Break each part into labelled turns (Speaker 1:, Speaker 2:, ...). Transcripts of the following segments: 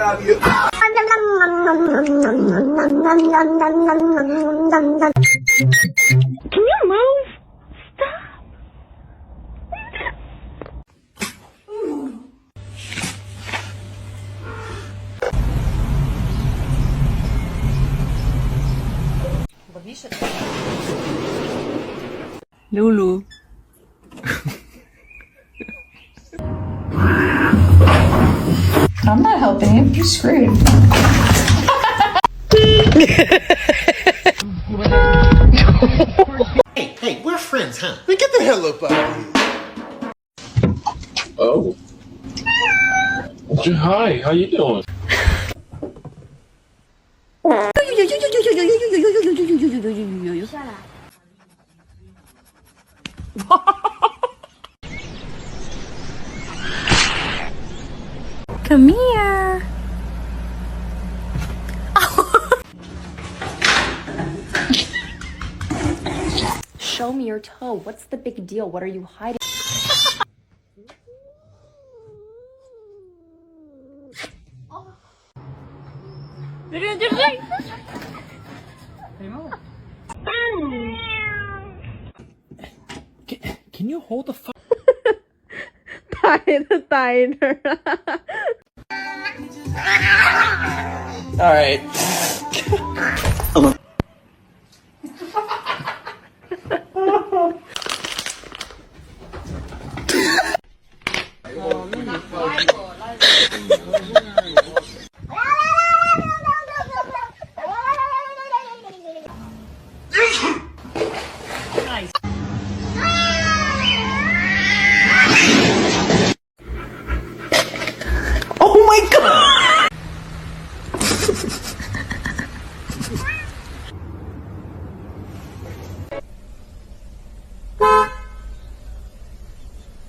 Speaker 1: grab you.
Speaker 2: Can you move? Stop.
Speaker 3: Lulu.
Speaker 4: I'm not helping you. You're screwed.
Speaker 1: Hey, we're friends, huh? Man, get the hell up out of here.
Speaker 5: Oh. Hi, how you doing?
Speaker 3: Come here.
Speaker 6: Show me your toe. What's the big deal? What are you hiding?
Speaker 1: Can you hold the fuck?
Speaker 3: ตายเธอ
Speaker 1: All right. Oh my god!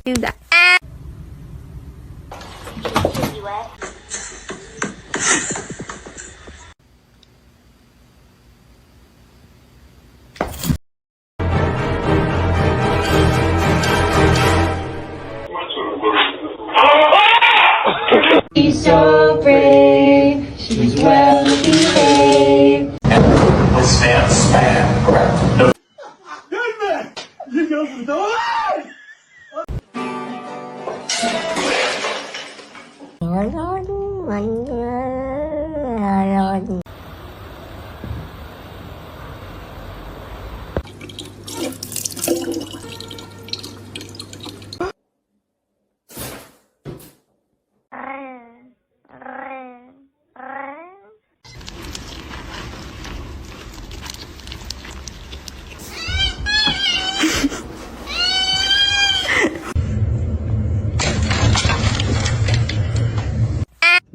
Speaker 3: Do that.
Speaker 4: She's so brave. She's well behaved.
Speaker 5: This man spam. No.
Speaker 1: Good man! You go for the door!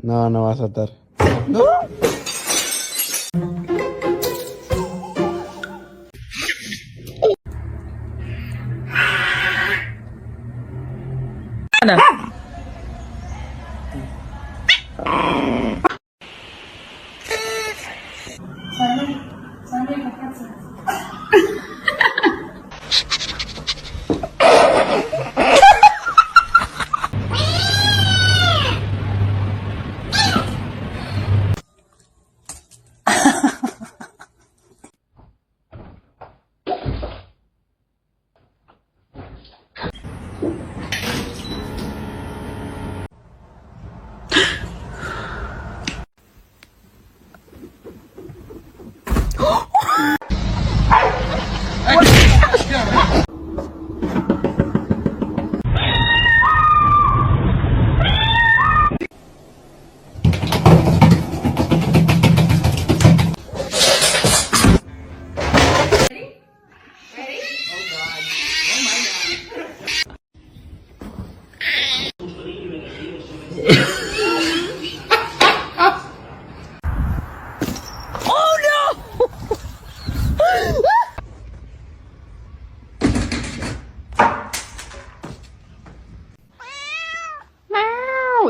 Speaker 7: No, no va a saltar.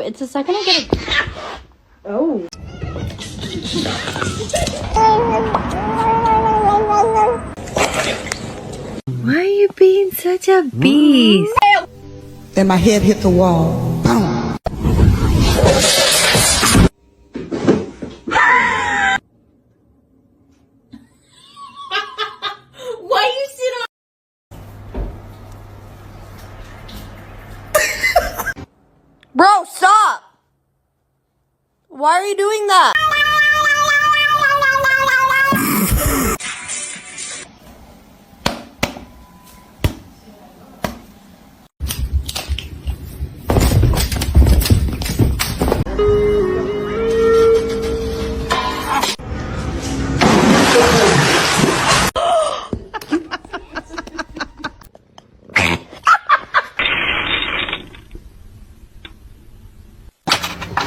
Speaker 6: It's the second I get it. Oh.
Speaker 3: Why are you being such a beast?
Speaker 8: Then my head hit the wall. Boom.
Speaker 6: Bro, stop! Why are you doing that?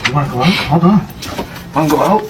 Speaker 1: You wanna go out? Hold on. Wanna go out?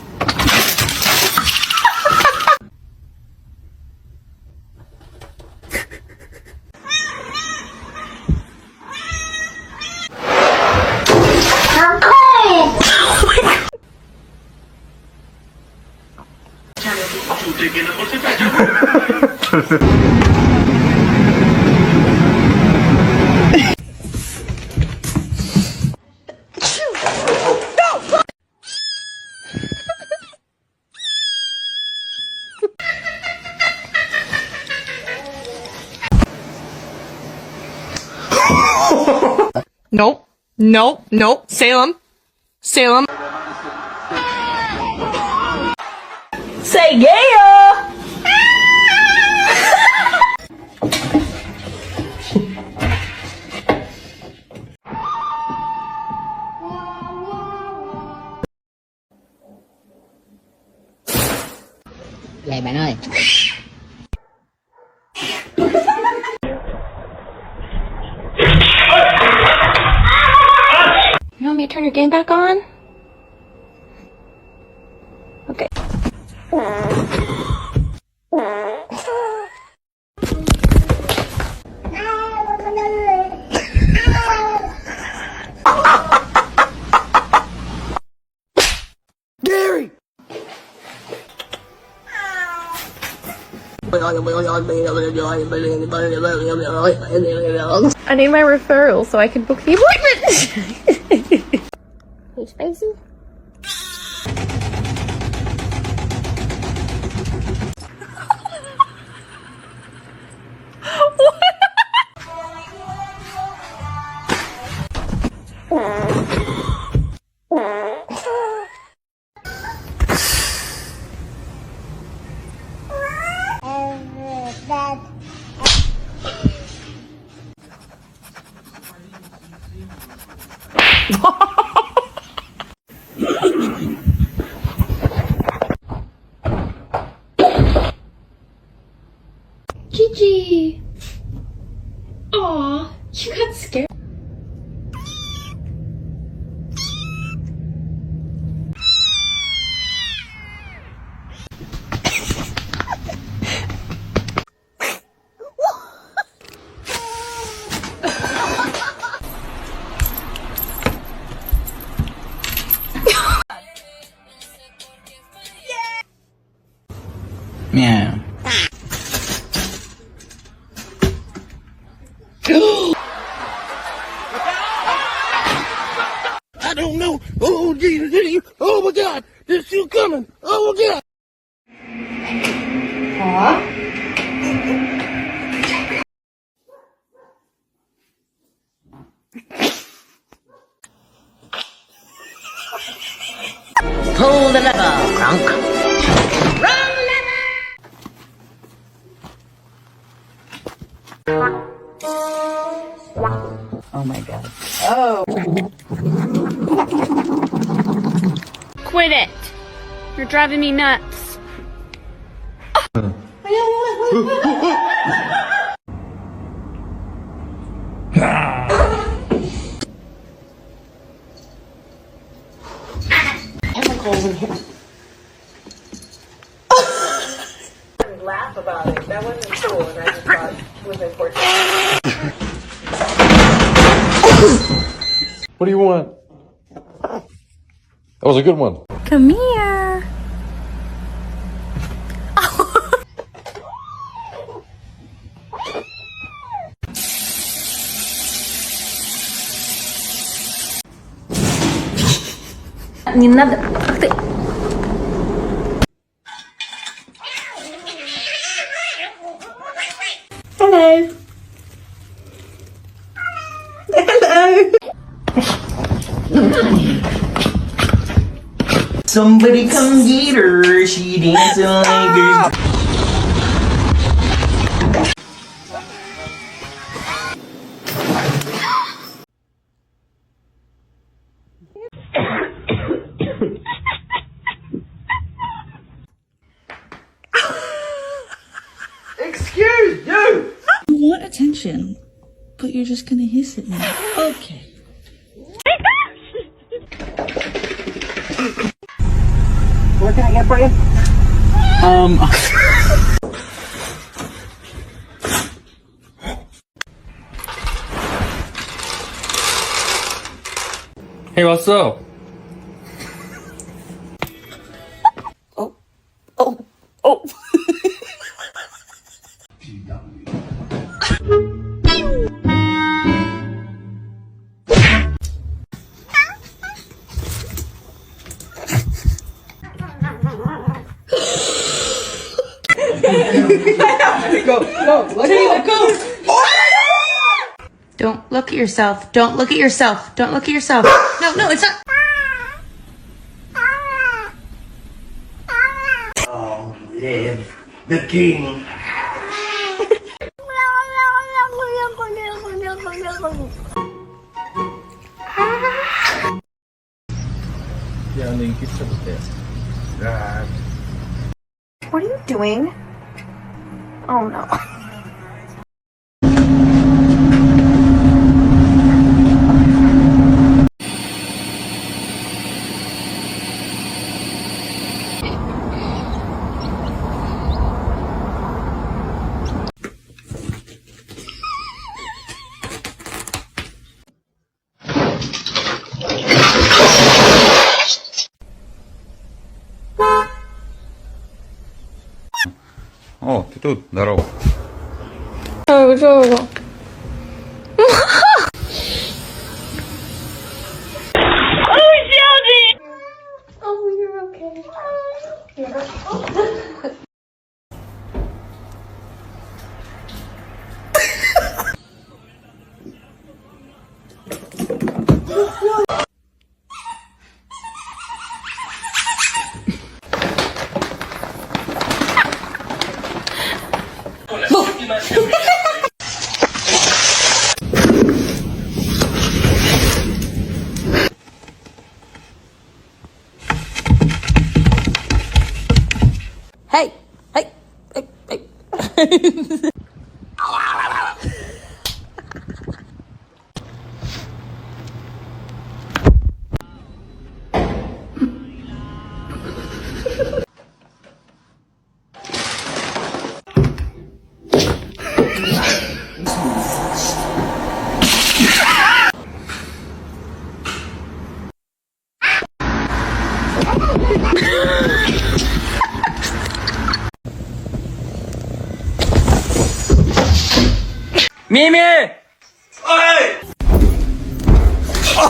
Speaker 7: Nope. Nope. Nope. Salem. Salem.
Speaker 2: Say yeah!
Speaker 3: Vậy bạn ơi.
Speaker 6: You want me to turn your game back on? Okay.
Speaker 1: Gary!
Speaker 6: I need my referral so I can book the appointment. Hey, spicy. Gigi. Aw, you got scared.
Speaker 3: Meow.
Speaker 1: I don't know. Oh, Jesus. Oh, my God. There's you coming. Oh, my God.
Speaker 3: Pull the lever, Kronk. Oh my god.
Speaker 6: Quit it. You're driving me nuts.
Speaker 1: Chemicals in here.
Speaker 8: Laugh about it. That wasn't cool, and I just thought it was important.
Speaker 5: What do you want? That was a good one.
Speaker 3: Come here.
Speaker 4: Не надо. Ах ты.
Speaker 6: Hello. Hello.
Speaker 9: Somebody come get her, she dancing like a...
Speaker 1: Excuse you!
Speaker 4: You want attention, but you're just gonna hiss at me. Okay.
Speaker 9: What can I get for you?
Speaker 10: Hey, what's up?
Speaker 3: Don't look at yourself. Don't look at yourself. Don't look at yourself. No, it's not.
Speaker 9: Oh, live the king.
Speaker 8: What are you doing? Oh no.
Speaker 11: О, ты тут, здорово.
Speaker 6: Жого. Oh, you're okay.
Speaker 2: Hey.
Speaker 10: Mimi!
Speaker 9: Hey!